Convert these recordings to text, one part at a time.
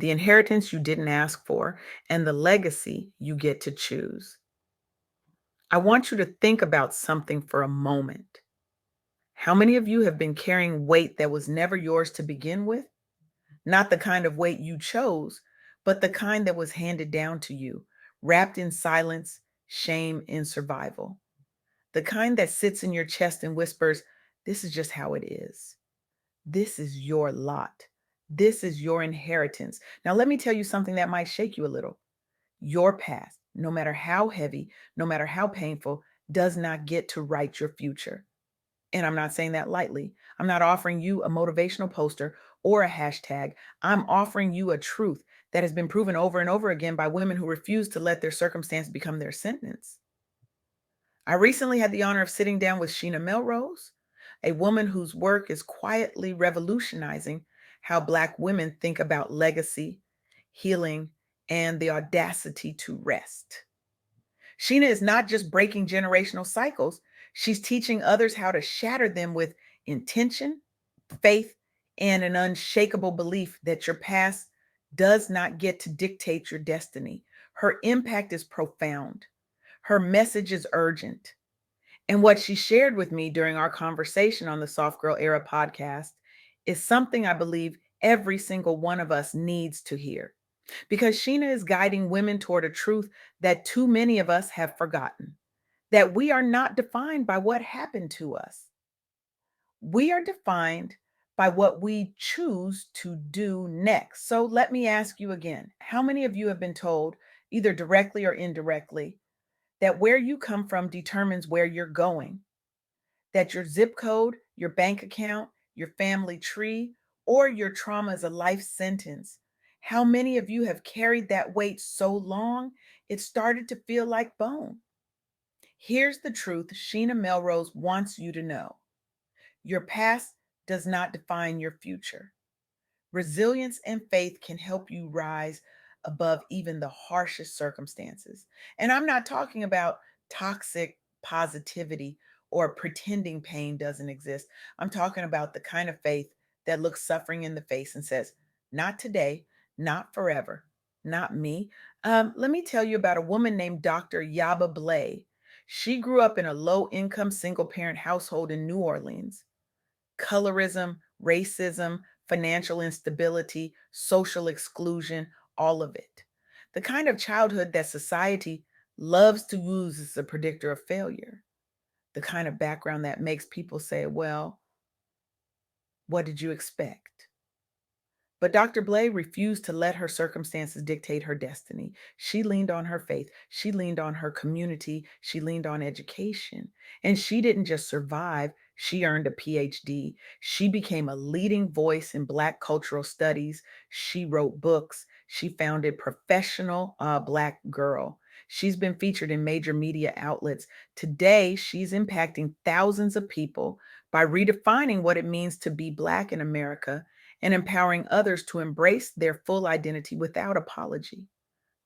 the inheritance you didn't ask for, and the legacy you get to choose. I want you to think about something for a moment. How many of you have been carrying weight that was never yours to begin with? Not the kind of weight you chose, but the kind that was handed down to you, wrapped in silence, shame, and survival. The kind that sits in your chest and whispers, "This is just how it is. This is your lot. This is your inheritance." Now, let me tell you something that might shake you a little. Your past, no matter how heavy, no matter how painful, does not get to write your future. And I'm not saying that lightly. I'm not offering you a motivational poster or a hashtag. I'm offering you a truth that has been proven over and over again by women who refuse to let their circumstance become their sentence. I recently had the honor of sitting down with Sheena Melrose, a woman whose work is quietly revolutionizing how Black women think about legacy, healing, and the audacity to rest. Sheena is not just breaking generational cycles, she's teaching others how to shatter them with intention, faith, and an unshakable belief that your past does not get to dictate your destiny. Her impact is profound. Her message is urgent. And what she shared with me during our conversation on the Soft Girl Era podcast is something I believe every single one of us needs to hear. Because Sheena is guiding women toward a truth that too many of us have forgotten, that we are not defined by what happened to us. We are defined by what we choose to do next. So let me ask you again, how many of you have been told, either directly or indirectly, that where you come from determines where you're going? That your zip code, your bank account, your family tree, or your trauma is a life sentence? How many of you have carried that weight so long it started to feel like bone? Here's the truth Sheena Melrose wants you to know: your past does not define your future. Resilience and faith can help you rise above even the harshest circumstances. And I'm not talking about toxic positivity or pretending pain doesn't exist. I'm talking about the kind of faith that looks suffering in the face and says, "Not today, not forever, not me." Let me tell you about a woman named Dr. Yaba Blay. She grew up in a low income single parent household in New Orleans. Colorism, racism, financial instability, social exclusion, all of it. The kind of childhood that society loves to use as a predictor of failure. The kind of background that makes people say, "Well, what did you expect?" But Dr. Blay refused to let her circumstances dictate her destiny. She leaned on her faith. She leaned on her community. She leaned on education. And she didn't just survive, she earned a PhD. She became a leading voice in Black cultural studies. She wrote books. She founded Professional Black Girl. She's been featured in major media outlets. Today, she's impacting thousands of people by redefining what it means to be Black in America and empowering others to embrace their full identity without apology.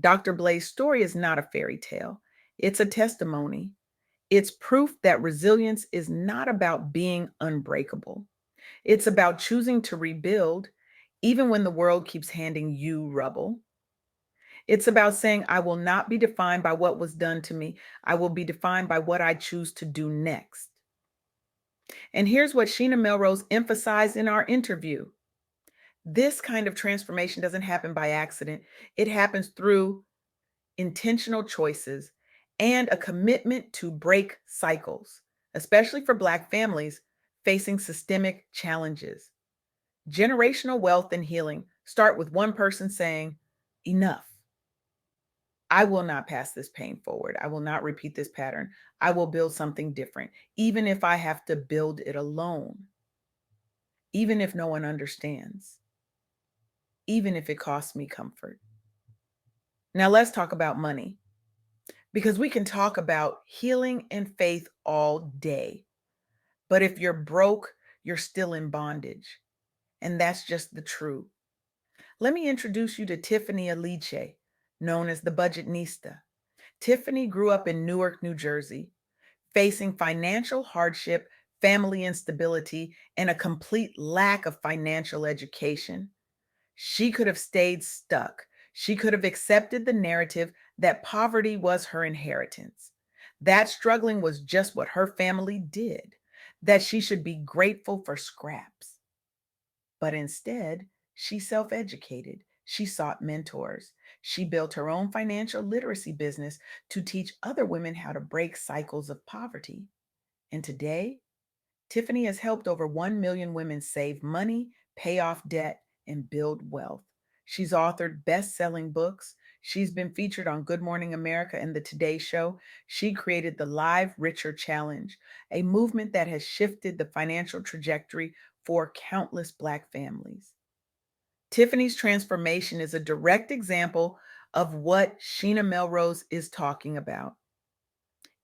Dr. Blay's story is not a fairy tale, it's a testimony. It's proof that resilience is not about being unbreakable. It's about choosing to rebuild even when the world keeps handing you rubble. It's about saying, "I will not be defined by what was done to me. I will be defined by what I choose to do next." And here's what Sheena Melrose emphasized in our interview: this kind of transformation doesn't happen by accident. It happens through intentional choices and a commitment to break cycles, especially for Black families facing systemic challenges. Generational wealth and healing start with one person saying, "Enough. I will not pass this pain forward. I will not repeat this pattern. I will build something different, even if I have to build it alone, even if no one understands, even if it costs me comfort." Now, let's talk about money, because we can talk about healing and faith all day. But if you're broke, you're still in bondage. And that's just the truth. Let me introduce you to Tiffany Aliche, known as the Budgetnista. Tiffany grew up in Newark, New Jersey, facing financial hardship, family instability, and a complete lack of financial education. She could have stayed stuck. She could have accepted the narrative that poverty was her inheritance, that struggling was just what her family did, that she should be grateful for scraps. But instead, she self educated. She sought mentors. She built her own financial literacy business to teach other women how to break cycles of poverty. And today, Tiffany has helped over 1 million women save money, pay off debt, and build wealth. She's authored best selling books. She's been featured on Good Morning America and The Today Show. She created the Live Richer Challenge, a movement that has shifted the financial trajectory for countless Black families. Tiffany's transformation is a direct example of what Sheena Melrose is talking about.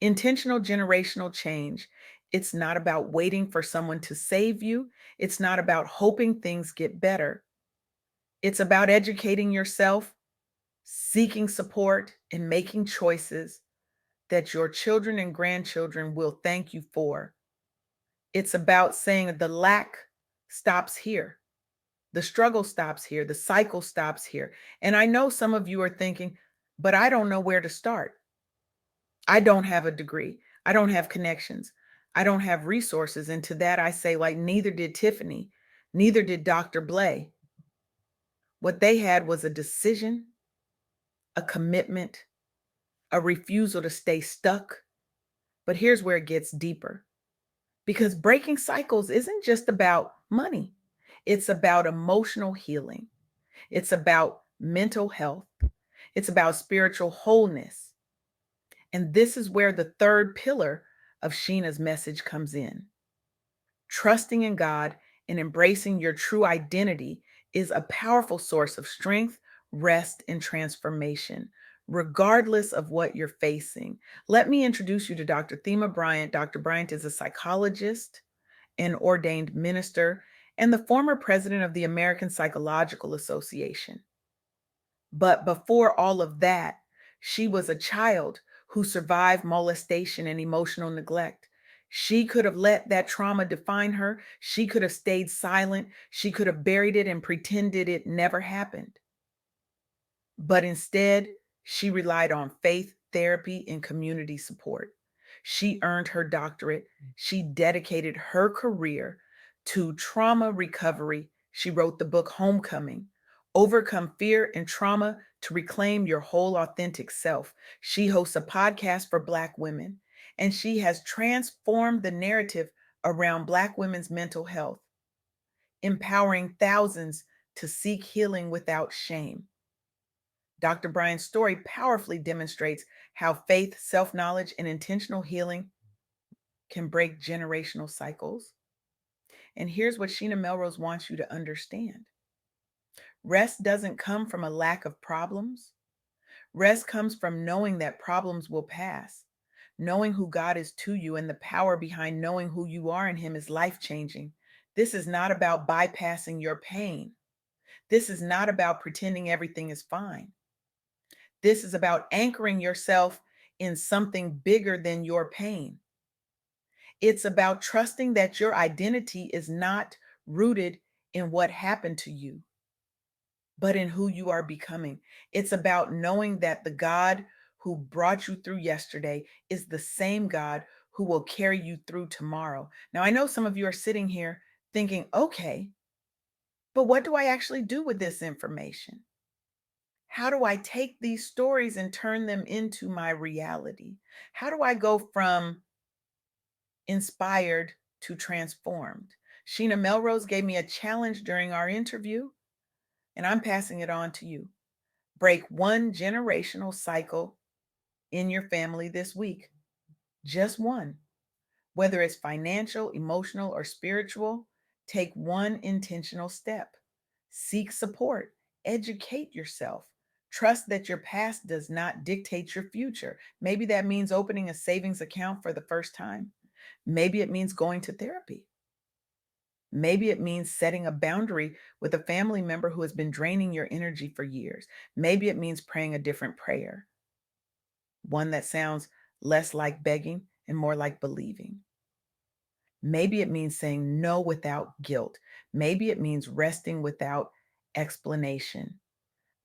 Intentional generational change. It's not about waiting for someone to save you. It's not about hoping things get better. It's about educating yourself, seeking support, and making choices that your children and grandchildren will thank you for. It's about saying the lack stops here. The struggle stops here. The cycle stops here. And I know some of you are thinking, but I don't know where to start. I don't have a degree. I don't have connections. I don't have resources. And to that, I say, like, neither did Tiffany, neither did Dr. Blay. What they had was a decision, a commitment, a refusal to stay stuck. But here's where it gets deeper, because breaking cycles isn't just about money, it's about emotional healing, it's about mental health, it's about spiritual wholeness. And this is where the third pillar of Sheena's message comes in. Trusting in God and embracing your true identity is a powerful source of strength, rest, and transformation, regardless of what you're facing. Let me introduce you to Dr. Thema Bryant. Dr. Bryant is a psychologist, an ordained minister, and the former president of the American Psychological Association. But before all of that, she was a child who survived molestation and emotional neglect. She could have let that trauma define her. She could have stayed silent. She could have buried it and pretended it never happened. But instead, she relied on faith, therapy, and community support. She earned her doctorate. She dedicated her career to trauma recovery. She wrote the book Homecoming: Overcome Fear and Trauma to Reclaim Your Whole Authentic Self. She hosts a podcast for Black women, and she has transformed the narrative around Black women's mental health, empowering thousands to seek healing without shame. Dr. Bryan's story powerfully demonstrates how faith, self knowledge, and intentional healing can break generational cycles. And here's what Sheena Melrose wants you to understand: rest doesn't come from a lack of problems, rest comes from knowing that problems will pass. Knowing who God is to you and the power behind knowing who you are in Him is life changing. This is not about bypassing your pain. This is not about pretending everything is fine. This is about anchoring yourself in something bigger than your pain. It's about trusting that your identity is not rooted in what happened to you, but in who you are becoming. It's about knowing that the God who brought you through yesterday is the same God who will carry you through tomorrow. Now, I know some of you are sitting here thinking, okay, but what do I actually do with this information? How do I take these stories and turn them into my reality? How do I go from inspired to transformed? Sheena Melrose gave me a challenge during our interview, and I'm passing it on to you. Break one generational cycle in your family this week. Just one. Whether it's financial, emotional, or spiritual, take one intentional step. Seek support. Educate yourself. Trust that your past does not dictate your future. Maybe that means opening a savings account for the first time. Maybe it means going to therapy. Maybe it means setting a boundary with a family member who has been draining your energy for years. Maybe it means praying a different prayer, one that sounds less like begging and more like believing. Maybe it means saying no without guilt. Maybe it means resting without explanation.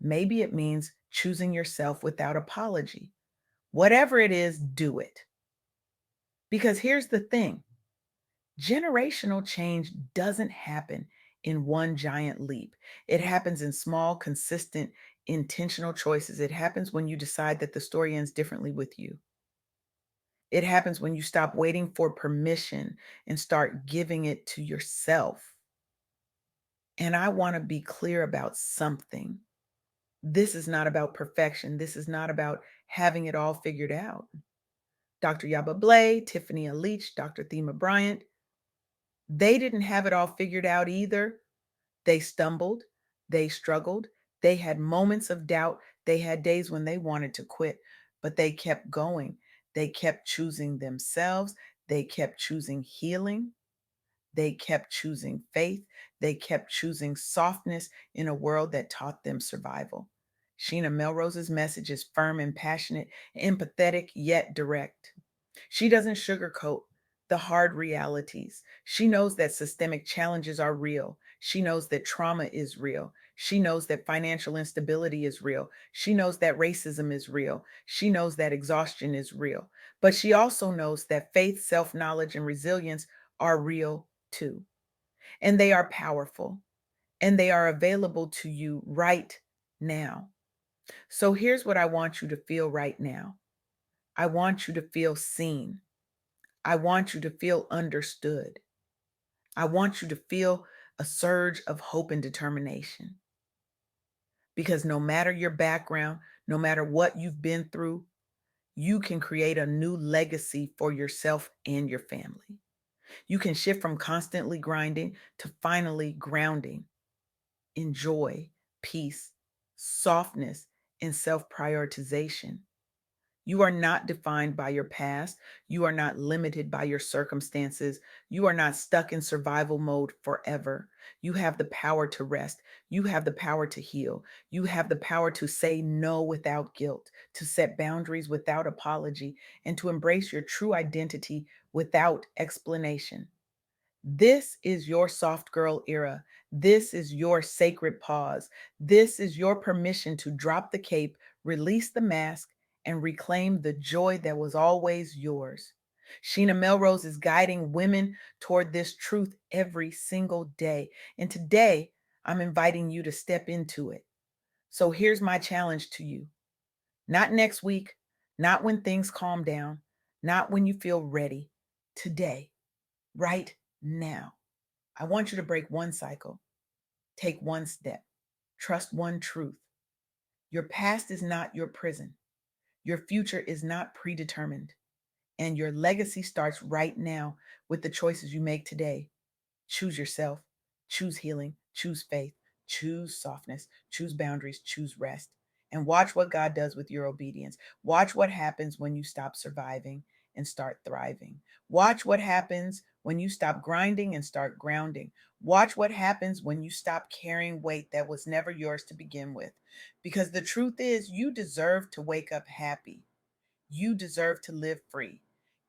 Maybe it means choosing yourself without apology. Whatever it is, do it. Because here's the thing, generational change doesn't happen in one giant leap. It happens in small, consistent, intentional choices. It happens when you decide that the story ends differently with you. It happens when you stop waiting for permission and start giving it to yourself. And I want to be clear about something. This is not about perfection. This is not about having it all figured out. Dr. Yaba Blay, Tiffany A. Leach, Dr. Thema Bryant, they didn't have it all figured out either. They stumbled, they struggled, they had moments of doubt, they had days when they wanted to quit, but they kept going. They kept choosing themselves, they kept choosing healing, they kept choosing faith, they kept choosing softness in a world that taught them survival. Sheena Melrose's message is firm and passionate, empathetic yet direct. She doesn't sugarcoat the hard realities. She knows that systemic challenges are real. She knows that trauma is real. She knows that financial instability is real. She knows that racism is real. She knows that exhaustion is real. But she also knows that faith, self knowledge, and resilience are real too. And they are powerful and they are available to you right now. So here's what I want you to feel right now. I want you to feel seen. I want you to feel understood. I want you to feel a surge of hope and determination because no matter your background, no matter what you've been through, you can create a new legacy for yourself and your family. You can shift from constantly grinding to finally grounding in joy, peace, softness, and self prioritization. You are not defined by your past. You are not limited by your circumstances. You are not stuck in survival mode forever. You have the power to rest. You have the power to heal. You have the power to say no without guilt, to set boundaries without apology, and to embrace your true identity without explanation. This is your soft girl era. This is your sacred pause. This is your permission to drop the cape, release the mask, and reclaim the joy that was always yours. Sheena Melrose is guiding women toward this truth every single day. And today, I'm inviting you to step into it. So here's my challenge to you, not next week, not when things calm down, not when you feel ready. Today, right now. I want you to break one cycle, take one step, trust one truth. Your past is not your prison. Your future is not predetermined. And your legacy starts right now with the choices you make today. Choose yourself, choose healing, choose faith, choose softness, choose boundaries, choose rest. And watch what God does with your obedience. Watch what happens when you stop surviving and start thriving. Watch what happens when you stop grinding and start grounding. Watch what happens when you stop carrying weight that was never yours to begin with. Because the truth is, you deserve to wake up happy. You deserve to live free.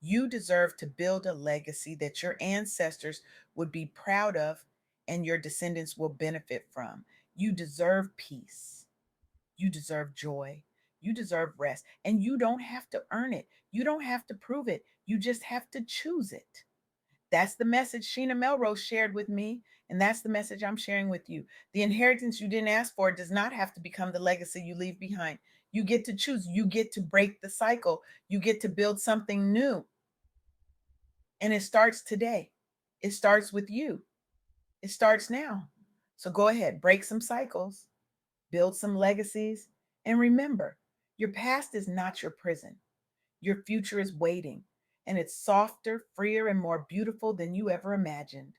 You deserve to build a legacy that your ancestors would be proud of and your descendants will benefit from. You deserve peace. You deserve joy. You deserve rest. And you don't have to earn it. You don't have to prove it. You just have to choose it. That's the message Sheena Melrose shared with me, and that's the message I'm sharing with you. The inheritance you didn't ask for does not have to become the legacy you leave behind. You get to choose, you get to break the cycle, you get to build something new. And it starts today. It starts with you. It starts now. So go ahead, break some cycles, build some legacies, and remember, your past is not your prison. Your future is waiting, and it's softer, freer, and more beautiful than you ever imagined.